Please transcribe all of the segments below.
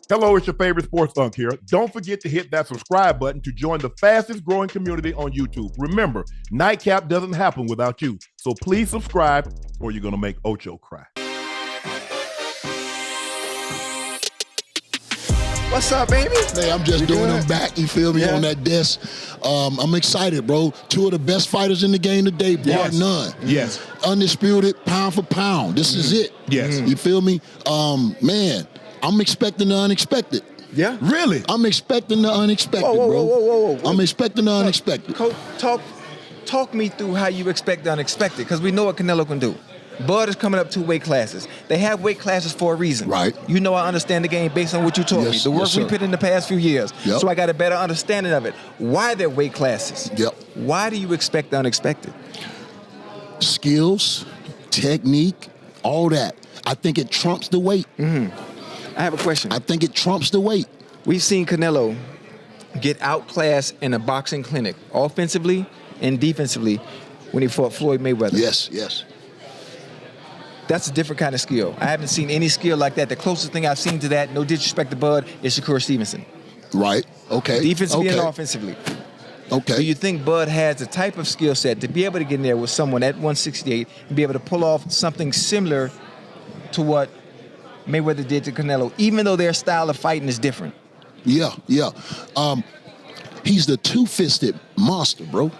Hello, it's your favorite sports Unc here. Don't forget to hit that subscribe button to join the fastest growing community on YouTube. Remember, Nightcap doesn't happen without you. So please subscribe or you're going to make Ocho cry. What's up, baby? Hey, I'm just doing them back, you feel me, on that desk. I'm excited, bro. Two of the best fighters in the game today, bar none. Yes. Undisputed, pound for pound. This is it. Yes. You feel me? Man, I'm expecting the unexpected. Yeah? Really? I'm expecting the unexpected, bro. Whoa. I'm expecting the unexpected. Talk me through how you expect the unexpected, because we know what Canelo can do. Bud is coming up 2 weight classes. They have weight classes for a reason. Right. You know I understand the game based on what you taught me. The work we put in the past few years. Yep. So I got a better understanding of it. Why they're weight classes? Yep. Why do you expect the unexpected? Skills, technique, all that. I think it trumps the weight. I have a question. I think it trumps the weight. We've seen Canelo get outclassed in a boxing clinic, offensively and defensively, when he fought Floyd Mayweather. Yes. That's a different kind of skill. I haven't seen any skill like that. The closest thing I've seen to that, no disrespect to Bud, is Shakur Stevenson. Right. Okay. Defensively and offensively. Okay. Do you think Bud has the type of skill set to be able to get in there with someone at 168 and be able to pull off something similar to what Mayweather did to Canelo, even though their style of fighting is different? Yeah. He's the two-fisted monster, bro.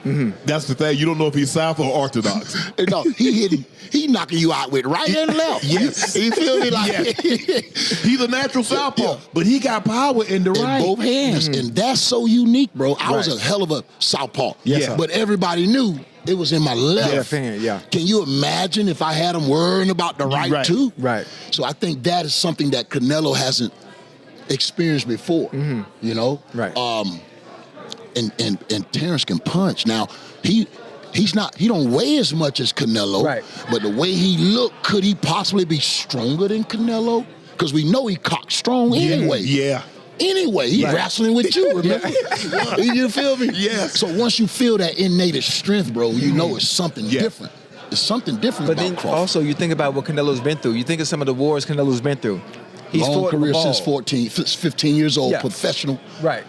That's the thing. You don't know if he's South or Orthodox. No, he knocking you out with right and left. Yes. You feel me? Like He's a natural southpaw, but he got power in the right. in both hands. And that's so unique, bro. I was a hell of a southpaw. Yes, But everybody knew it was in my left. Can you imagine if I had him worrying about the right too? Right. So I think that is something that Canelo hasn't experienced before. You know? Right. And Terence can punch. Now, he don't weigh as much as Canelo. Right. But the way he looked, could he possibly be stronger than Canelo? Because we know he cocked strong anyway. Yeah. Anyway, he wrestling with you, remember? You feel me? Yeah. So once you feel that innate strength, bro, you know it's something different. It's something different But about then Crawford. also, you think about what Canelo's been through. You think of some of the wars Canelo's been through. He's Long fought career Bivol. since 15 years old, Yeah. professional. Right.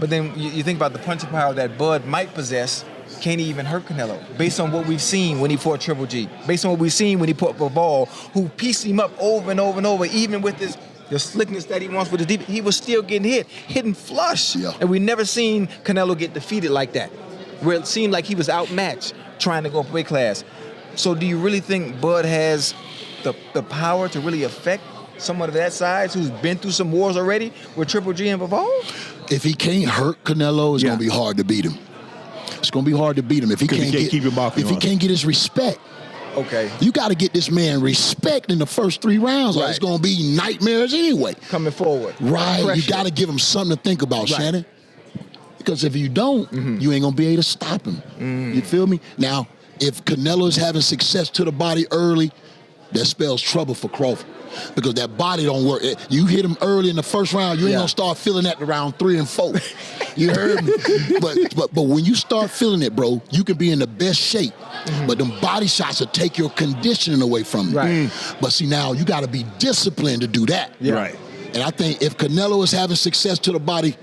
But then you think about the punching power that Bud might possess. Can he even hurt Canelo? Based on what we've seen when he fought Triple G. Based on what we've seen when he fought Bivol, who pieced him up over and over and over, even with the slickness that he wants with the deep, he was still getting hitting flush. Yeah. And we never seen Canelo get defeated like that, where it seemed like he was outmatched trying to go up weight class. So do you really think Bud has the power to really affect someone of that size who's been through some wars already with Triple G and Bivol? If he can't hurt Canelo, it's going to be hard to beat him. It's going to be hard to beat him if he can't keep him off. If he can't get his respect. Okay. You got to get this man respect in the first 3 rounds, or it's going to be nightmares anyway. Coming forward. Right. Pressure. You got to give him something to think about, Shannon. Because if you don't, you ain't going to be able to stop him. You feel me? Now, if Canelo is having success to the body early, that spells trouble for Crawford. Because that body don't work. You hit him early in the first round, you ain't gonna start feeling that to round 3 and 4. You heard me? But when you start feeling it, bro, you can be in the best shape. But them body shots will take your conditioning away from you. Right. But see, now you gotta be disciplined to do that. Yeah. Right. And I think if Canelo is having success to the body,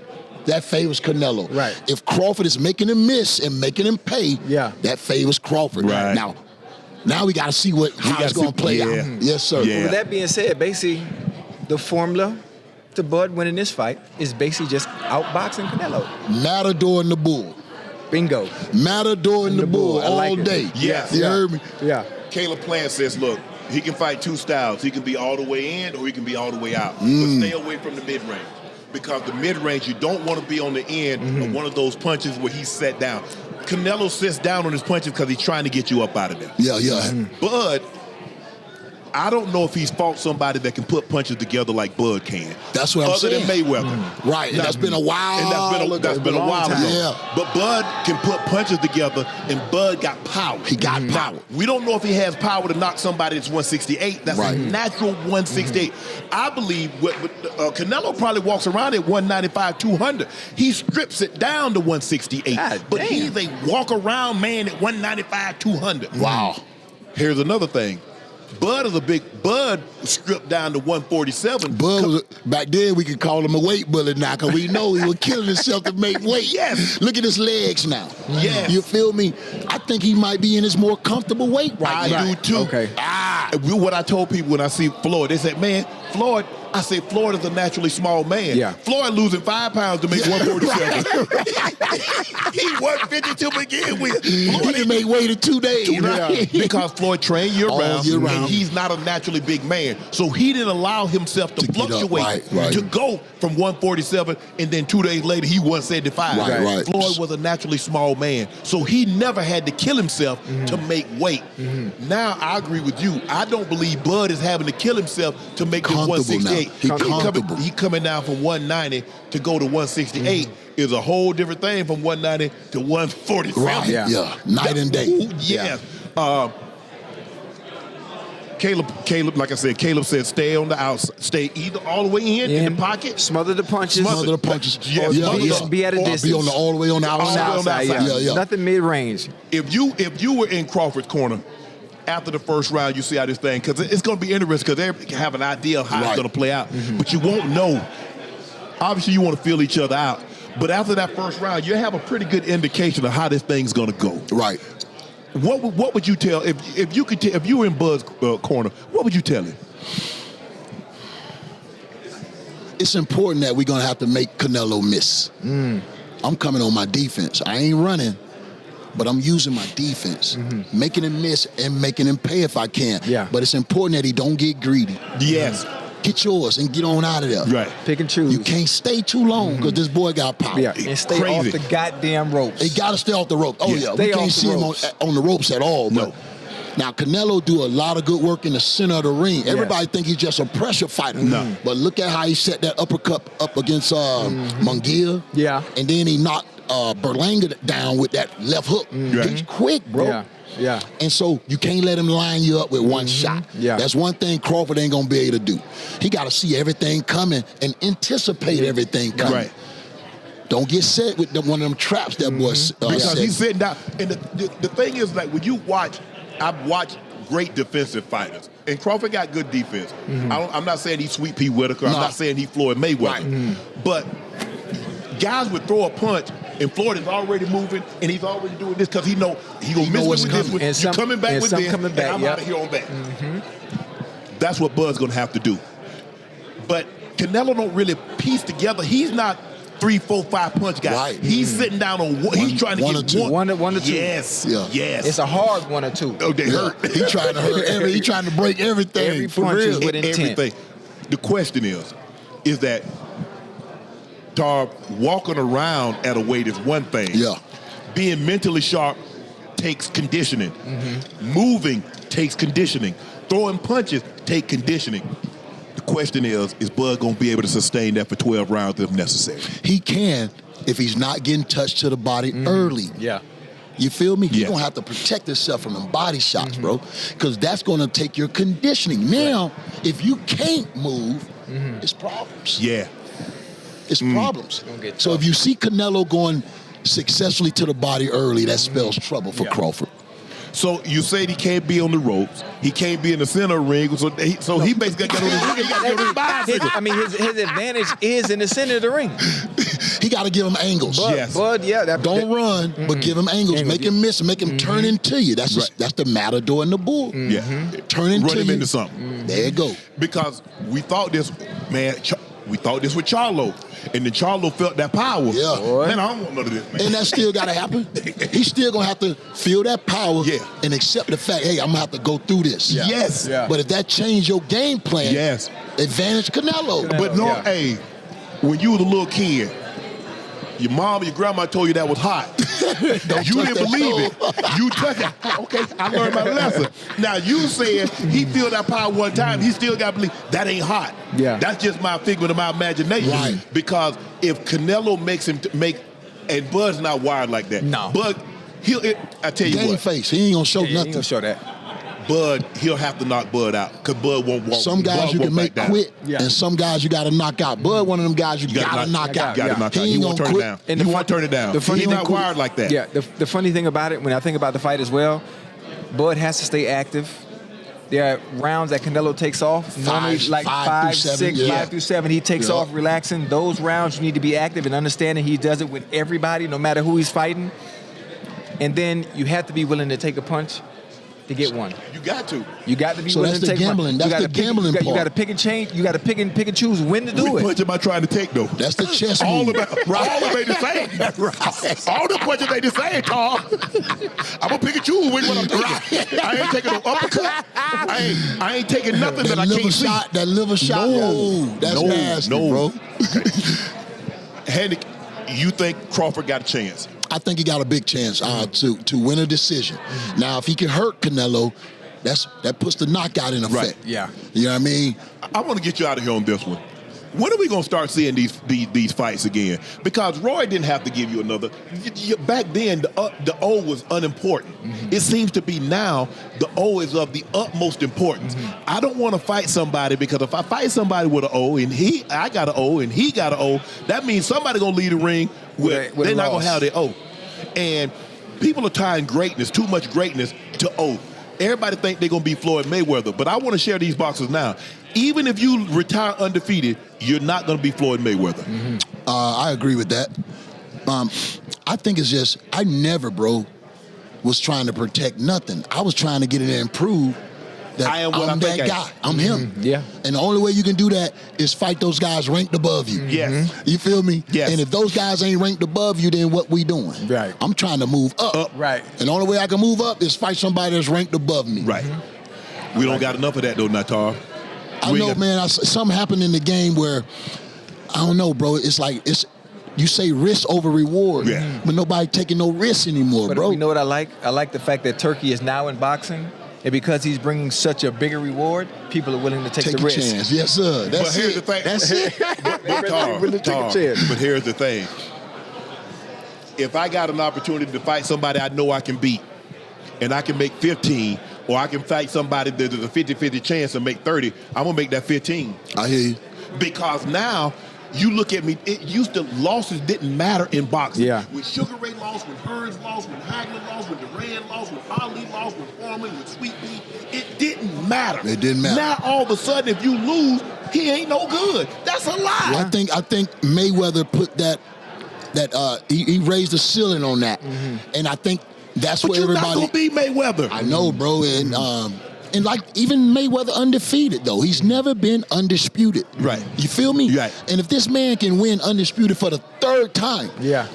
that favors Canelo. Right. If Crawford is making him miss and making him pay, that favors Crawford. Right. Now we got to see how it's going to play out. Yes, sir. Yeah. With that being said, basically, the formula to Bud winning this fight is basically just outboxing Canelo. Matador and the Bull. Bingo. Matador and the Bull all day. Yes. You heard me? Yeah. Caleb Plant says, look, he can fight 2 styles. He can be all the way in or he can be all the way out. But stay away from the mid-range. Because the mid-range, you don't want to be on the end of one of those punches where he's set down. Canelo sits down on his punches because he's trying to get you up out of there. Yeah. Bud, I don't know if he's fought somebody that can put punches together like Bud can. That's what I'm saying. Other than Mayweather. Right, and that's been a while. And that's been a while ago. Yeah. But Bud can put punches together, and Bud got power. He got power. We don't know if he has power to knock somebody that's 168. That's a natural 168. I believe Canelo probably walks around at 195, 200. He strips it down to 168. But he's a walk-around man at 195, 200. Wow. Here's another thing. Bud stripped down to 147. Bud was, back then we could call him a weight bully now because we know he was killing himself to make weight. Yes. Look at his legs now. Yes. You feel me? I think he might be in his more comfortable weight right now. I do too. Okay. What I told people when I see Floyd, they said, man, Floyd, I say Floyd is a naturally small man. Yeah. Floyd losing 5 pounds to make 147. He 150 to begin with. He Floyd can make weight in 2 days. Right? Because Floyd trained year All round, year round. and he's not a naturally big man. So he didn't allow himself to get up, fluctuate, right. to go from 147, and then 2 days later he 175. Right. Floyd was a naturally small man. So he never had to kill himself to make weight. Now, I agree with you. I don't believe Bud is having to kill himself to make this Comfortable 168. now. He comfortable. He coming down from 190 to go to 168 is a whole different thing from 190 to 147. Right. Yeah. Night and day. Ooh, yeah. Caleb, like I said, Caleb said stay on the outside. Stay either all the way in the pocket. Smother the punches. Smother the punches. Yeah, Be at a distance. Be on the all the way on the outside. Yeah. Nothing mid-range. If you were in Crawford's corner after the first round, you see how this thing, because it's going to be interesting because they have an idea of how it's going to play out, but you won't know. Obviously, you want to feel each other out, but after that first round, you have a pretty good indication of how this thing's going to go. Right. What would you tell if you could if you were in Bud's corner? What would you tell him? It's important that we're gonna have to make Canelo miss. I'm coming on my defense. I ain't running, but I'm using my defense, making him miss and making him pay if I can. Yeah. But it's important that he don't get greedy. Yes. Get yours and get on out of there. Right. Pick and choose. You can't stay too long because this boy got power. Yeah, and stay Crazy. off the goddamn ropes. He got to stay off the rope. Oh, yeah. Stay We off can't the see him ropes. on the ropes at all. No. But now, Canelo do a lot of good work in the center of the ring. Everybody think he's just a pressure fighter. No. But look at how he set that uppercut up against Munguia. Yeah. And then he knocked Berlanga down with that left hook. He's quick, bro. Yeah. And so you can't let him line you up with one shot. Yeah. That's one thing Crawford ain't going to be able to do. He got to see everything coming and anticipate everything coming. Right. Don't get set with one of them traps that boy Because set. he's sitting down. And the thing is, like, when you watch, I've watched great defensive fighters. And Crawford got good defense. I'm not saying he's Sweet Pea Whitaker. I'm not saying he's Floyd Mayweather. But guys would throw a punch, and Floyd is already moving, and he's already doing this because he know he gonna miss what's with this one. And You're coming back and with some this, coming back, and I'm out of here on back. That's what Bud's gonna have to do. But Canelo don't really piece together. He's not 3, 4, 5 punch guy. Right. He's sitting down on one. He's trying to one get or two. One or two. Yes. Yeah. Yes. It's a hard 1 or 2. Oh, they hurt. He trying to hurt he trying to break everything. Every for punch real. is with intent. Everything. The question is that walking around at a weight is one thing. Yeah. Being mentally sharp takes conditioning. Moving takes conditioning. Throwing punches take conditioning. The question is Bud going to be able to sustain that for 12 rounds if necessary? He can if he's not getting touched to the body early. Yeah. You feel me? Yeah. You're going to have to protect yourself from them body shots, bro, because that's going to take your conditioning. Now, if you can't move, it's problems. Yeah. It's problems. Gonna get So tough. if you see Canelo going successfully to the body early, that spells trouble for Crawford. So you said he can't be on the ropes. He can't be in the center of the ring. So he basically got to get on his bicycle. His advantage is in the center of the ring. He got to give him angles. Yes. Bud, Don't run, but give him angles. Make him miss, make him turn into you. That's that's the Matador and the Bull. Yeah. Turn into Run him you. into something. There you go. Because we thought this, man, we thought this with Charlo. And then Charlo felt that power. Yeah. Boy. Man, I don't want none of this, man. And that still got to happen. He's still going to have to feel that power and accept the fact, hey, I'm going to have to go through this. Yeah. Yes. Yeah. But if that changed your game plan, advantage Canelo. But no, hey, when you was a little kid, your mom or your grandma told you that was hot. You didn't believe it. You took it. Okay, I learned my lesson. Now you saying he feel that power one time, he still got to believe that ain't hot. Yeah. That's just my figment of my imagination. Right. Because if Canelo makes him and Bud's not wired like that. No. Bud, I tell you Game what, face. He ain't going to show He ain't nothing. gonna show that. Bud, he'll have to knock Bud out because Bud won't walk. Some guys Bud you can won't make back down. quit, Yeah. and some guys you got to knock out. Bud, one of them guys you got to knock out. Got to knock out. He He ain't won't gonna turn it quit. down. And He the won't turn it down. the funny He's thing- not wired like that. Yeah, the funny thing about it, when I think about the fight as well, Bud has to stay active. There are rounds that Canelo takes off. Normally like five through 5, seven, 6, yeah. 5 through 7. He takes off relaxing. Those rounds you need to be active and understanding he does it with everybody, no matter who he's fighting. And then you have to be willing to take a punch to get one. You got to. You got to be So willing that's to the take gambling. one. That's the gambling You got part. to pick and change. You got to pick and choose when to do Which it. punch am I trying to take, though? That's the chess All move. of them, all of them the same. All the punches they the same, Tom. I'm gonna pick and choose which one I'm taking. I ain't taking no uppercut. I ain't taking nothing that I can't see. That liver shot. No. That's nasty, bro. Hennick, you think Crawford got a chance? I think he got a big chance to win a decision. Now, if he can hurt Canelo, that puts the knockout in effect. Right. Yeah. You know what I mean? I want to get you out of here on this one. When are we going to start seeing these fights again? Because Roy didn't have to give you another. Back then, the O was unimportant. It seems to be now the O is of the utmost importance. I don't want to fight somebody because if I fight somebody with an O and I got an O and he got an O, that means somebody going to leave the ring with they're not going to have their O. And people are tying greatness, too much greatness, to O. Everybody think they're going to be Floyd Mayweather, but I want to share these boxes now. Even if you retire undefeated, you're not going to be Floyd Mayweather. I agree with that. I think it's just, I never, bro, was trying to protect nothing. I was trying to get in and prove that I am what I'm I think that I guy. I'm him. Yeah. And the only way you can do that is fight those guys ranked above you. Yes. You feel me? Yes. And if those guys ain't ranked above you, then what we doing? Right. I'm trying to move up. Right. And the only way I can move up is fight somebody that's ranked above me. Right. We don't got enough of that, though, Natar. I know, man. Something happened in the game where, I don't know, bro. It's like, you say risk over reward, but nobody taking no risks anymore, But bro. you know what I like? I like the fact that Turkey is now in boxing. And because he's bringing such a bigger reward, people are willing to take the a risk. chance. Yes, sir. That's But here's it. the thing. That's it. But here's the thing. If I got an opportunity to fight somebody I know I can beat, and I can make 15, or I can fight somebody that there's a 50-50 chance to make 30, I'm going to make that 15. I hear you. Because now, you look at me, it used to, losses didn't matter in boxing. Yeah. When Sugar Ray lost, when Hearns lost, when Hagler lost, when Duran lost, when Ali lost, when Foreman, when Sweet Pea, it didn't matter. It didn't matter. Now, all of a sudden, if you lose, he ain't no good. That's a lie. I think Mayweather put that he raised the ceiling on that, and I think that's But what you're not everybody. going to be Mayweather. I know, bro, and like even Mayweather undefeated though, he's never been undisputed. Right. You feel me? Right. And if this man can win undisputed for the third time,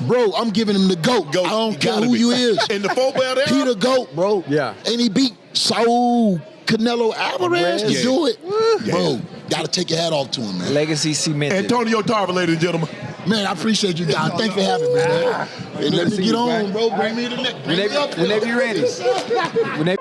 bro, I'm giving him the GOAT. I don't care who you is. In the 4-belt era? He the GOAT, bro. Yeah. And he beat Saul Canelo Alvarez to Yeah. do it. Yeah. Bro, gotta take your hat off to him, man. Legacy cemented. Antonio Tarver, ladies and gentlemen. Man, I appreciate you guys. Thanks for having me, man. And let me see get you, on, man. bro. Bring me to the next. Whenever you're ready. Whenever